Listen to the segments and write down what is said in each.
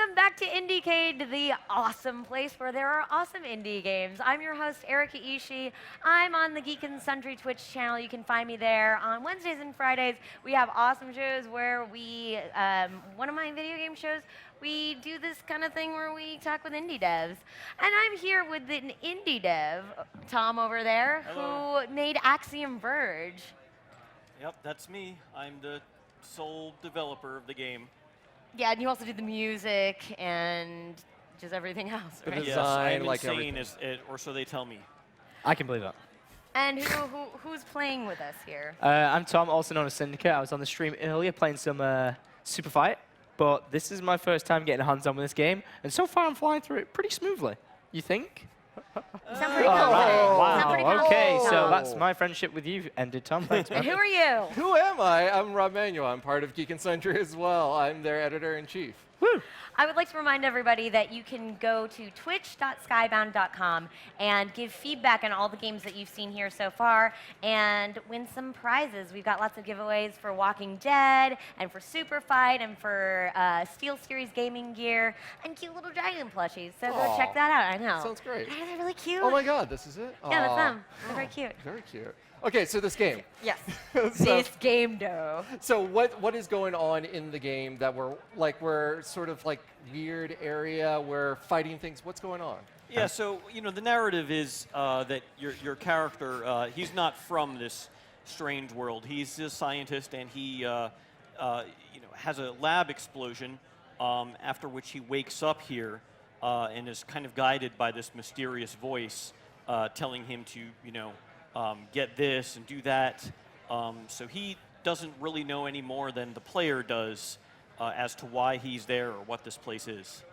Welcome back to IndieCade, the awesome place where there are awesome indie games. I'm your host, Erika Ishii. I'm on the Geek and Sundry Twitch channel. You can find me there. On Wednesdays and Fridays, we have awesome shows where we, one of my video game shows, we do this kind of thing where we talk with indie devs. And I'm here with an indie dev, Tom over there, Hello. who made Axiom Verge. Yep, that's me. I'm the sole developer of the game. Yeah, and you also do the music and just everything else, The right? design, Yes, I'm like insane, everything. or so they tell me. I can believe that. And who's playing with us here? I'm Tom, also known as Syndicate. I was on the stream earlier playing some Super Fight, but this is my first time getting hands-on with this game, and so far I'm flying through it pretty smoothly. You think? You sound pretty Oh, confident. You sound wow. pretty Okay, confident, so Tom. that's my friendship with you ended, Tom. Thanks, And man. who are you? Who am I? I'm Rob Manuel. I'm part of Geek and Sundry as well. I'm their editor-in-chief. Woo. I would like to remind everybody that you can go to twitch.skybound.com and give feedback on all the games that you've seen here so far and win some prizes. We've got lots of giveaways for Walking Dead and for Super Fight and for Steel Series gaming gear and cute little dragon plushies. So go Aw. check that out. I know. Sounds great. Aren't they really cute? Oh my God, this is it? Yeah, that's Aw. them. They're very cute. Very cute. Okay, so this game. Yes. So- This game, though. So what is going on in the game that we're sort of like weird area, we're fighting things. What's going on? Yeah, so the narrative is that your character he's not from this strange world. He's a scientist, and he has a lab explosion. After which he wakes up here and is kind of guided by this mysterious voice telling him to get this and do that. So he doesn't really know any more than the player does as to why he's there or what this place is.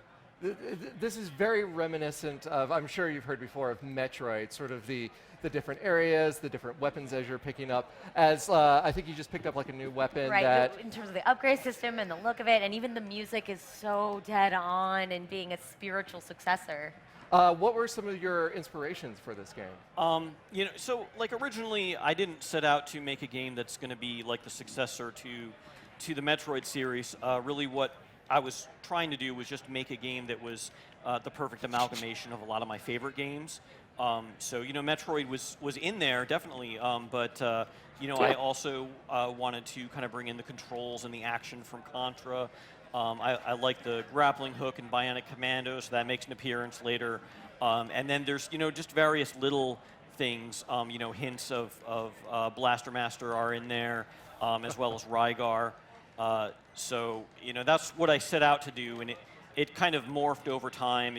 This is very reminiscent of, I'm sure you've heard before, of Metroid, sort of the different areas, the different weapons as you're picking up. As I think you just picked up like a new weapon Right, that... in terms of the upgrade system and the look of it, and even the music is so dead on and being a spiritual successor. What were some of your inspirations for this game? So like originally, I didn't set out to make a game that's going to be like the successor to the Metroid series. Really, what I was trying to do was just make a game that was the perfect amalgamation of a lot of my favorite games. So Metroid was in there definitely, but I also wanted to kind of bring in the controls and the action from Contra. I like the grappling hook and Bionic Commando, so that makes an appearance later. And then there's just various little things. Hints of Blaster Master are in there, as well as Rygar. So that's what I set out to do, and it kind of morphed over time.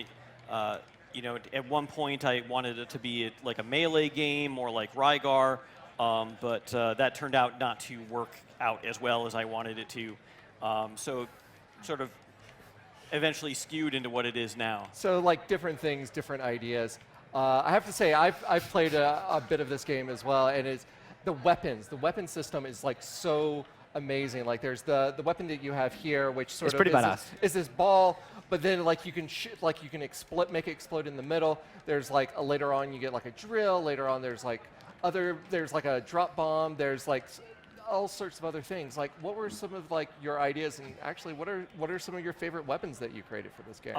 At one point I wanted it to be like a melee game, more like Rygar, but that turned out not to work out as well as I wanted it to. So sort of eventually skewed into what it is now. So like different things, different ideas. I have to say, I've played a bit of this game as well, and it's the weapons. The weapon system is like so amazing. Like there's the weapon that you have here, which sort It's of pretty badass. is this ball, but then like you can make it explode in the middle. There's like later on you get like a drill. Later on there's like a drop bomb. There's like all sorts of other things. Like, what were some of like your ideas, and actually, what are some of your favorite weapons that you created for this game?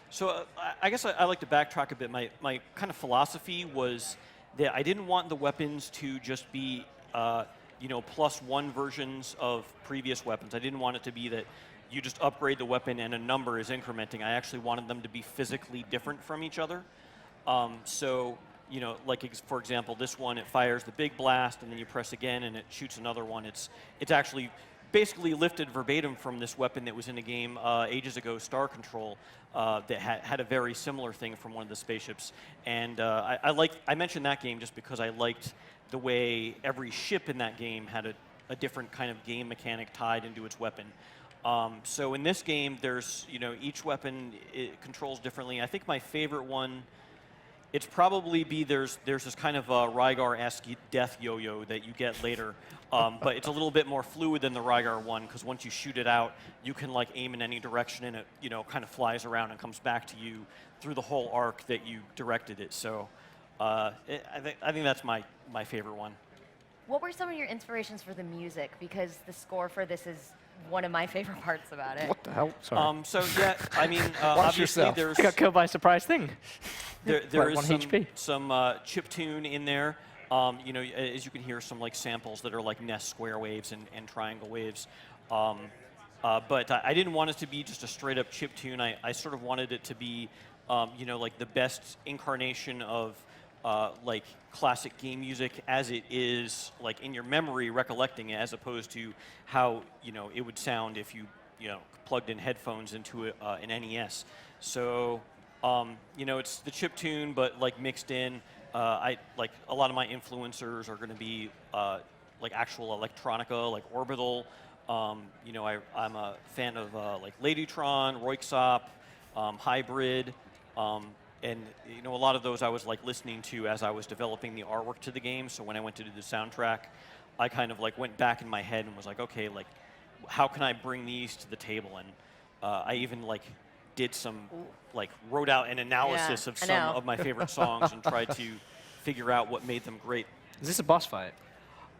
So I guess I like to backtrack a bit. My kind of philosophy was that I didn't want the weapons to just be +1 versions of previous weapons. I didn't want it to be that you just upgrade the weapon and a number is incrementing. I actually wanted them to be physically different from each other. Like for example, this one, it fires the big blast, and then you press again, and it shoots another one. It's actually basically lifted verbatim from this weapon that was in a game ages ago, Star Control, that had a very similar thing from one of the spaceships. And I mentioned that game just because I liked the way every ship in that game had a different kind of game mechanic tied into its weapon. So in this game, there's each weapon it controls differently. I think my favorite one. It's probably there's this kind of Rygar-esque death yo-yo that you get later, but it's a little bit more fluid than the Rygar one, because once you shoot it out, you can like aim in any direction, and it kind of flies around and comes back to you through the whole arc that you directed it. So I think that's my favorite one. What were some of your inspirations for the music? Because the score for this is one of my favorite parts about it. What the hell? Sorry. So yeah, I mean, obviously yourself. there's I got killed by a surprise thing. there Like is 1 some, HP. some chiptune in there. You know, as you can hear, some like samples that are like Ness square waves and triangle waves. But I didn't want it to be just a straight up chiptune. I sort of wanted it to be, you know, like the best incarnation of like classic game music as it is, like in your memory, recollecting it, as opposed to how, you know, it would sound if you know, plugged in headphones into an NES. So, you know, it's the chiptune, but like mixed in. I like a lot of my influencers are going to be like actual electronica, like Orbital. You know, I'm a fan of like Ladytron, Roixop, Hybrid. And you know, a lot of those I was like listening to as I was developing the artwork to the game. So when I went to do the soundtrack, I kind of like went back in my head and was like, okay, like how can I bring these to the table? And I even like did some, like wrote out an analysis of some of my favorite songs and tried to figure out what made them great. Is this a boss fight?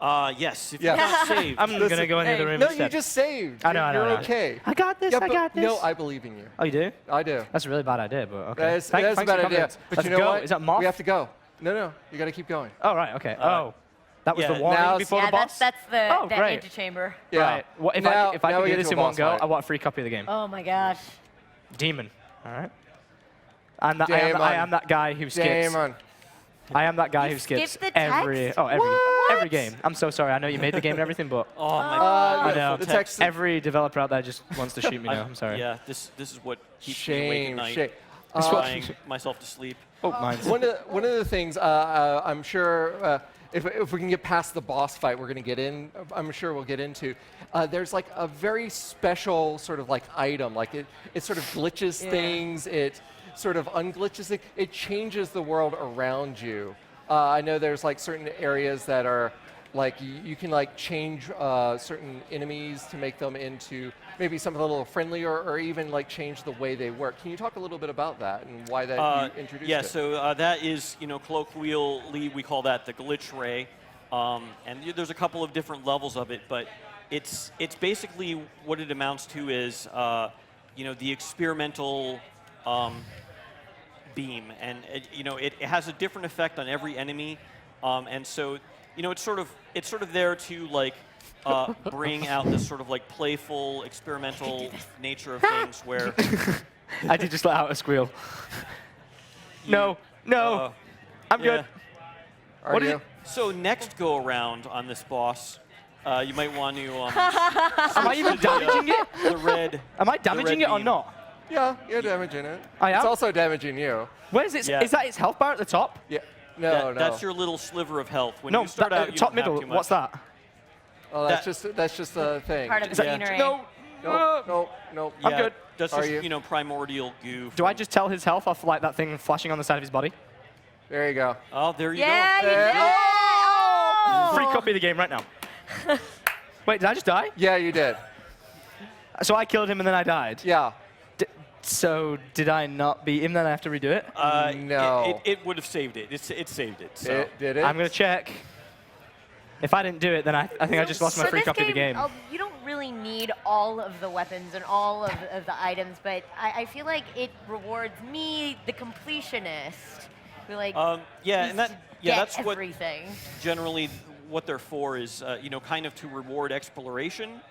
Yes, if Yeah. you're not saved. I'm going to go in the other room No, instead. you just saved. I know, You're I know. okay. I got this, Yeah, I but got this. no, I believe in you. Oh, you do? I do. That's a really bad idea, but okay. That is a Thanks bad for your idea. comments. But Let's you know go. what? Is that Moth? We have to go. No, you got to keep going. Oh, right, okay. That was yeah, the warning now- before Yeah, the boss? that's the Oh, great. antechamber. Yeah. Right. What, if Now- I now can we do get this to in a one boss go, fight. I want a free copy of the game. Oh my gosh. Demon. All right. I Damon. am that guy who skips. Damon. I am that guy You who skips skip the every text? every game. I'm so sorry. I know you made the game and everything, but Oh my I God. know the text- every developer out there just wants to shoot me now. I'm sorry. Yeah, this is what keeps me awake at Shame. night. Shame. Crying myself to sleep. Oh, mine's. One of the things I'm sure if we can get past the boss fight, we're going to get in. I'm sure we'll get into. There's like a very special sort of like item. Like it sort of glitches things. It sort of unglitches things. It changes the world around you. I know there's like certain areas that are like you can like change certain enemies to make them into maybe something a little friendlier, or even like change the way they work. Can you talk a little bit about that and why that you introduced yeah, it? so that is, you know, colloquially we call that the glitch ray, and there's a couple of different levels of it, but it's basically what it amounts to is, you know, the experimental beam, and you know, it has a different effect on every enemy, and so, you know, it's sort of there to like bring out this sort of like playful, experimental nature of things where. I did just let out a squeal. No, I'm good. Are what is you? it? So next go around on this boss, you might want to. Am I even damaging it? The red. Am I damaging it or beam. not? Yeah, you're damaging it. I am? It's also damaging you. Where is it? Yeah. Is that its health bar at the top? Yeah. No. That's your little sliver of health. When No, you start out, you top don't have middle. too much. What's that? Oh, that's just a thing. Part of the Is that- scenery. No. No. I'm Yeah, good. That's Are just you? you know, primordial goo. Do I just tell his health off like that thing flashing on the side of his body? There you go. Oh, there you Yeah, go. you did. Oh! Free copy of the game right now. Wait, did I just die? Yeah, you did. So I killed him and then I died. Yeah. So did I not beat him? Then I have to redo it. No. It would have saved it. It saved it. So. Did it? I'm gonna check. If I didn't do it, then I think I just lost my For free this copy of the game. You don't really need all of the weapons and all of the items, but I feel like it rewards me, the completionist, who like Yeah, needs and that to yeah, get that's what everything. generally what they're for is you know, kind of to reward exploration.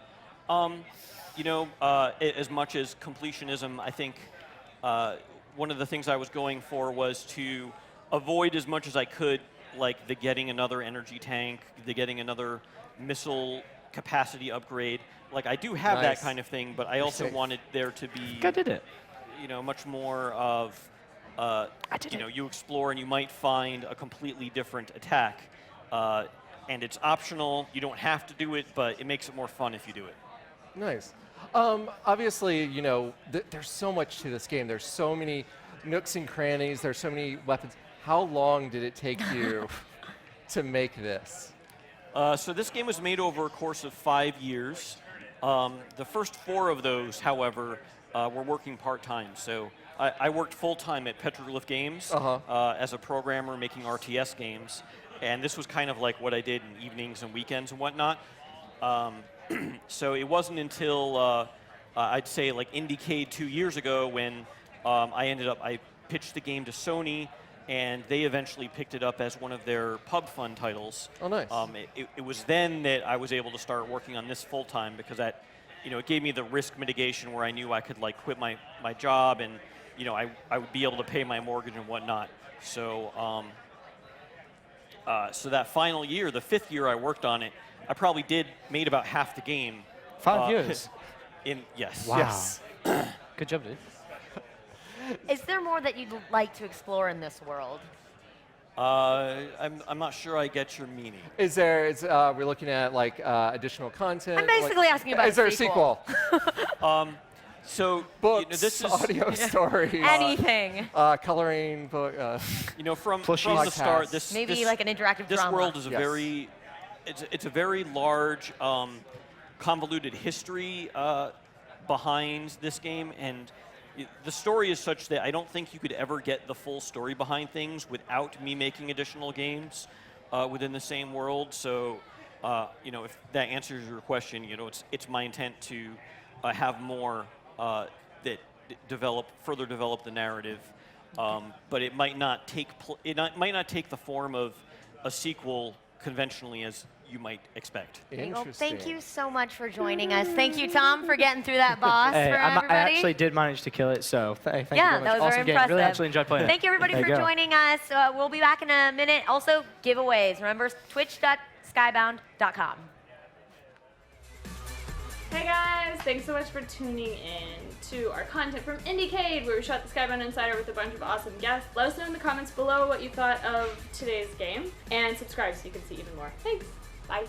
You know, as much as completionism, I think one of the things I was going for was to avoid as much as I could, like the getting another energy tank, the getting another missile capacity upgrade. Like I do have Nice. that kind of thing, but I also safe. wanted there to be, I did it. you know, much more of, did you it. know, you explore and you might find a completely different attack, and it's optional. You don't have to do it, but it makes it more fun if you do it. Nice. Obviously, you know, there's so much to this game. There's so many nooks and crannies. There's so many weapons. How long did it take you to make this? So this game was made over a course of 5 years. The first 4 of those, however, were working part-time. So I worked full-time at Petroglyph Games as a programmer making RTS games. And this was kind of like what I did in evenings and weekends and whatnot. So it wasn't until I'd say like IndieCade 2 years ago when I pitched the game to Sony, and they eventually picked it up as one of their pub fun titles. Oh, nice. It was then that I was able to start working on this full time, because that, it gave me the risk mitigation where I knew I could like quit my job, and I would be able to pay my mortgage and whatnot. So so that final year, the 5th year I worked on it, I probably made about half the game. 5 years. Yes. Wow. Yes. Good job, dude. Is there more that you'd like to explore in this world? I'm not sure I get your meaning. We're looking at like additional content. I'm basically asking about Is there a sequel? So Books, this is audio stories, Anything. coloring book. from Plushies. the start. This Maybe this, like an interactive this drama. world is a Yes. very it's a very large convoluted history behind this game, and the story is such that I don't think you could ever get the full story behind things without me making additional games within the same world. So, if that answers your question, it's my intent to have more that further develop the narrative, but it might not take might not take the form of a sequel conventionally as you might expect. Well, thank you so much for joining us. Thank you, Tom, for getting through that boss Hey, for I everybody. actually did manage to kill it, so thank you Yeah, very much. that was Awesome very game. impressive. Really actually enjoyed playing it. Thank you, everybody, There for you go. joining us. We'll be back in a minute. Also, giveaways. Remember, twitch.skybound.com. Hey guys, thanks so much for tuning in to our content from IndieCade, where we shot the Skybound Insider with a bunch of awesome guests. Let us know in the comments below what you thought of today's game, and subscribe so you can see even more. Thanks. Bye.